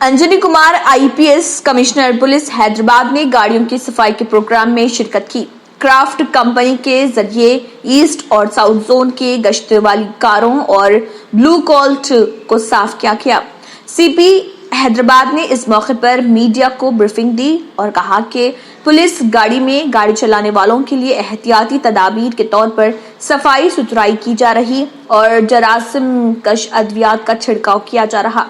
Anjani Kumar IPS commissioner police Hyderabad ने गाड़ियों की सफाई के प्रोग्राम में शिरकत की। क्राफ्ट कंपनी के जरिए ईस्ट और साउथ जोन के गश्त वाली कारों और ब्लू कोल्ट को साफ किया गया। सीपी हैदराबाद ने इस मौके पर मीडिया को ब्रीफिंग दी और कहा कि पुलिस गाड़ी में गाड़ी चलाने वालों के लिए एहतियाती तदाबीर के तौर पर सफाई सुथराई की जा रही और जरासीम कश अद्वियात का छिड़काव किया जा रहा।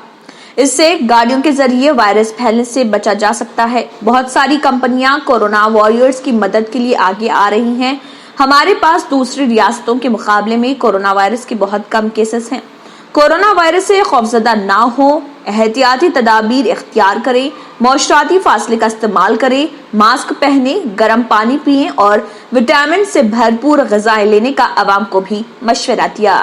इससे गाड़ियों के जरिए वायरस फैलने से बचा जा सकता है। बहुत सारी कंपनियां कोरोना वॉरियर्स की मदद के लिए आगे आ रही हैं। हमारे पास दूसरी रियासतों के मुकाबले में कोरोना वायरस के बहुत कम केसेस हैं। कोरोना वायरस से खौफजदा ना हो, एहतियाती तदाबीर इख्तियार करें, मौशराती फासले का इस्तेमाल करें, मास्क पहने, गर्म पानी पिएं और विटामिन से भरपूर ग़िज़ाएं लेने का आवाम को भी मशवरा दिया।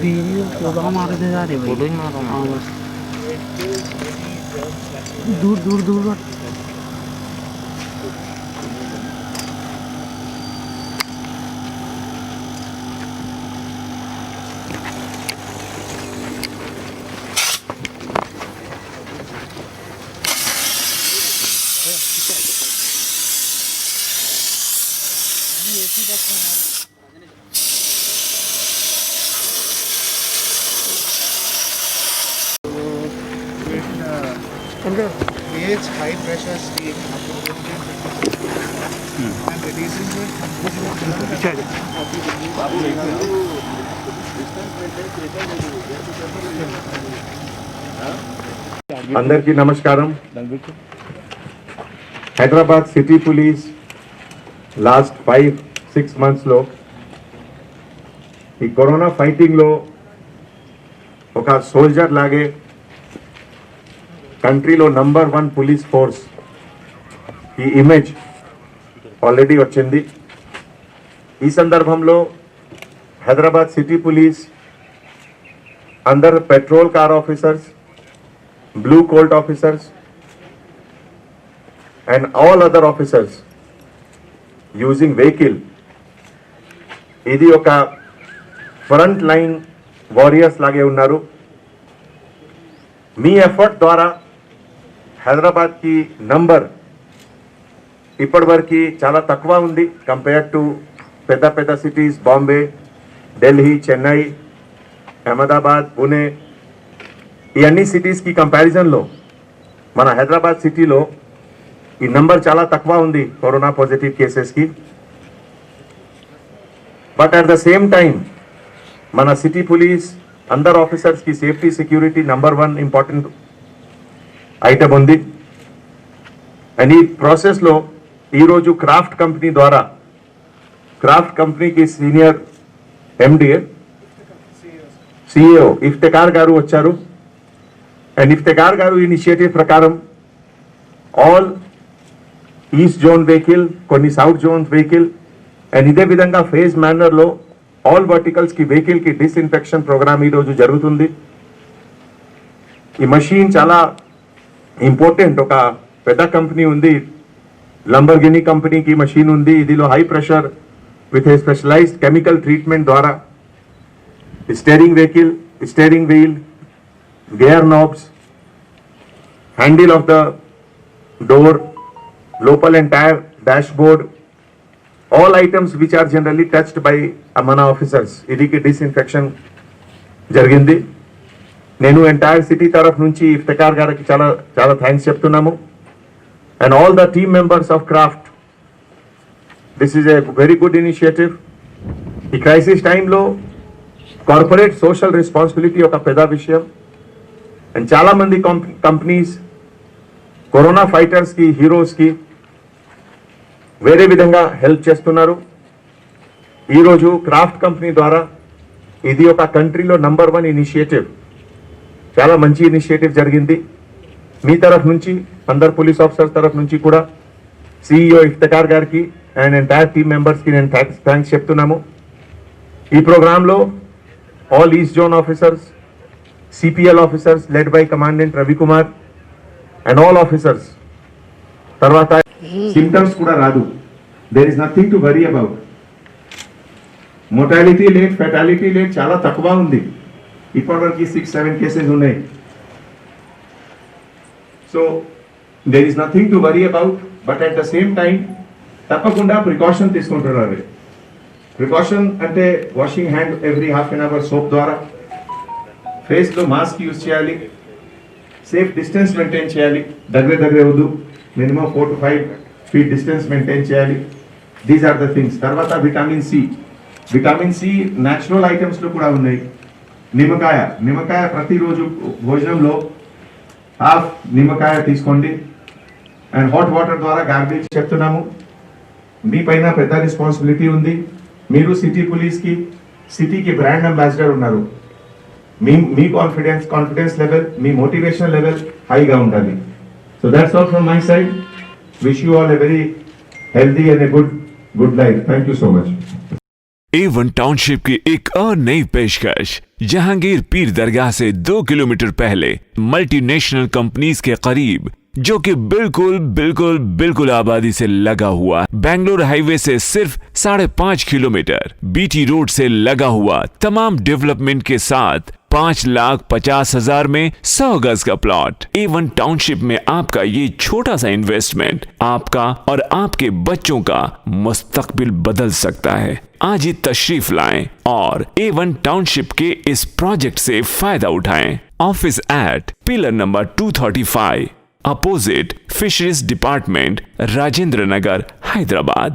वीडियो फोटो मार दे जा रहे भाई, फोटो ही मारो। हाँ बस दूर दूर दूर creates high pressure steam and releases అందరికీ నమస్కారం. Hyderabad city police last 5-6 months లో ఈ కరోనా ఫైటింగ్ లో ఒక సోల్జర్ లాగే కంట్రీలో నంబర్ 1 పోలీస్ ఫోర్స్ ఈ ఇమేజ్ ఆల్రెడీ వచ్చింది. ఈ సందర్భంలో హైదరాబాద్ సిటీ పోలీస్ అందరు petrol car officers, blue Colt officers and all other officers using vehicle ఇది ఒక ఫ్రంట్ లైన్ వారియర్స్ లాగే ఉన్నారు. మీ ఎఫర్ట్ ద్వారా హైదరాబాద్ కి నంబర్ ఇప్పటివరకు చాలా తక్కువ ఉంది కంపేర్ టు పెద్ద పెద్ద సిటీస్ బాంబే, ఢిల్లీ, చెన్నై, అహ్మదాబాద్, పుణే ఈ అన్ని సిటీస్ కి కంపారిజన్ లో మన హైదరాబాద్ సిటీలో ఈ నంబర్ చాలా తక్కువ ఉంది కరోనా పాజిటివ్ కేసెస్ కి. But at the same time మన సిటీ పోలీస్ అందరు ఆఫీసర్స్ కి safety security number 1 important item ఉంది. అండ్ ఈ ప్రాసెస్ లో ఈరోజు క్రాఫ్ట్ కంపెనీ ద్వారా, క్రాఫ్ట్ కంపెనీకి సీనియర్ ఎండి సిఇఓ ఇఫ్తిఖార్ గారు వచ్చారు. అండ్ ఇఫ్తిఖార్ గారు ఇనిషియేటివ్ ప్రకారం ఆల్ ఈస్ట్ జోన్ వెహికల్, కొన్ని సౌత్ జోన్ వెహికల్ అండ్ ఇదే విధంగా ఫేజ్ మేనర్ లో ఆల్ వర్టికల్స్ కి వెహికల్ కి డిస్ఇన్ఫెక్షన్ ప్రోగ్రామ్ ఈ రోజు జరుగుతుంది. ఈ మషీన్ చాలా ఇంపార్టెంట్. ఒక పెద్ద కంపెనీ ఉంది, లంబర్గినీ కంపెనీకి మషీన్ ఉంది. ఇదిలో high pressure with a specialized chemical treatment ద్వారా steering vehicle, steering wheel, gear knobs, handle of the door, లోపల్ entire dashboard, all items which are generally touched by amana officers idiki disinfection jarigindi. nenu entire city taraf nunchi Iftikhar gariki chala thanks cheptunnamu and all the team members of craft. This is a very good initiative. ee crisis time lo corporate social responsibility oka peda vishayam and chala mandi companies corona fighters ki, heroes ki వేరే విధంగా help చేస్తున్నారు. ఈరోజు craft company ద్వారా ఇది ఒక కంట్రీలో number 1 initiative, చాలా మంచి ఇనిషియేటివ్ జరిగింది. మీ తరఫు నుంచి, అందరు పోలీస్ ఆఫీసర్స్ తరఫు నుంచి కూడా సిఇఓ ఇఫ్తిఖార్ గారికి అండ్ ఎంటైర్ టీమ్ మెంబర్స్ కి నేను థ్యాంక్స్ చెప్తున్నాము. ఈ ప్రోగ్రాంలో all east zone officers, CPL officers led by commandant Ravikumar and all officers. తర్వాత సిమ్టమ్స్ కూడా రాదు. There is nothing to worry about. Mortality rate, fatality rate చాలా తక్కువ ఉంది. ఇప్పటివరకు 6-7 కేసెస్ ఉన్నాయి. So there is nothing to worry about. But at the same time తప్పకుండా precaution తీసుకుంటున్నారు. ప్రికాషన్ అంటే washing hand every half an hour soap ద్వారా, ఫేస్లో మాస్క్ యూజ్ చేయాలి, సేఫ్ డిస్టెన్స్ మెయింటైన్ చేయాలి, దగ్గర వద్దు, minimum 4 to 5 feet distance maintain చేయాలి. These are the things. తర్వాత విటమిన్ సి న్యాచురల్ ఐటమ్స్లో కూడా ఉన్నాయి. నిమ్మకాయ ప్రతిరోజు భోజనంలో హాఫ్ నిమ్మకాయ తీసుకోండి. అండ్ హాట్ వాటర్ ద్వారా గార్గిల్ చెప్తున్నాము. మీ పైన పెద్ద రెస్పాన్సిబిలిటీ ఉంది. మీరు సిటీ పోలీస్కి, సిటీకి బ్రాండ్ అంబాసిడర్ ఉన్నారు. మీ కాన్ఫిడెన్స్ లెవెల్, మీ మోటివేషన్ లెవెల్ హైగా ఉండాలి. So that's all from my side. Wish you all a very healthy and a good life. Thank you so much. A1 township की एक और नई पेशकश। जहांगीर पीर दरगाह से 2 किलोमीटर पहले मल्टीनेशनल कंपनीज के करीब, जो कि बिल्कुल आबादी से लगा हुआ, बेंगलोर हाईवे से सिर्फ 5.5 किलोमीटर, बीटी रोड से लगा हुआ, तमाम डेवलपमेंट के साथ 5,50,000 में 100 गज का प्लॉट। A1 टाउनशिप में आपका ये छोटा सा इन्वेस्टमेंट आपका और आपके बच्चों का मुस्तकबिल बदल सकता है। आज ही तशरीफ लाएं और A1 टाउनशिप के इस प्रोजेक्ट से फायदा उठाएं। Office at pillar number 235, opposite fisheries department, Rajendra Nagar, Hyderabad.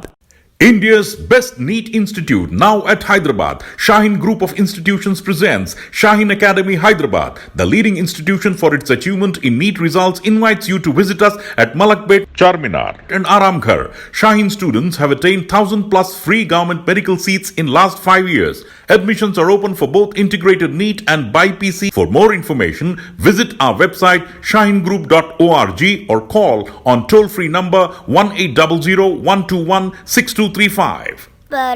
India's best NEET institute now at Hyderabad. Shaheen Group of Institutions presents Shaheen Academy Hyderabad. The leading institution for its achievement in NEET results invites you to visit us at Malakpet, Charminar and Aramghar. Shaheen students have attained 1,000 plus free government medical seats in last 5 years. Admissions are open for both integrated NEET and BIPC. For more information, visit our website shaheengroup.org or call on toll-free number 1800-121-6235.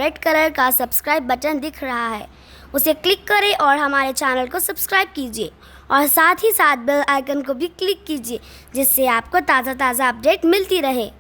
Red colour का subscribe button दिख रहा है, उसे click करें और हमारे channel को subscribe कीजिए और साथ ही साथ बेल आइकन को भी क्लिक कीजिए, जिससे आपको ताज़ा अपडेट मिलती रहे।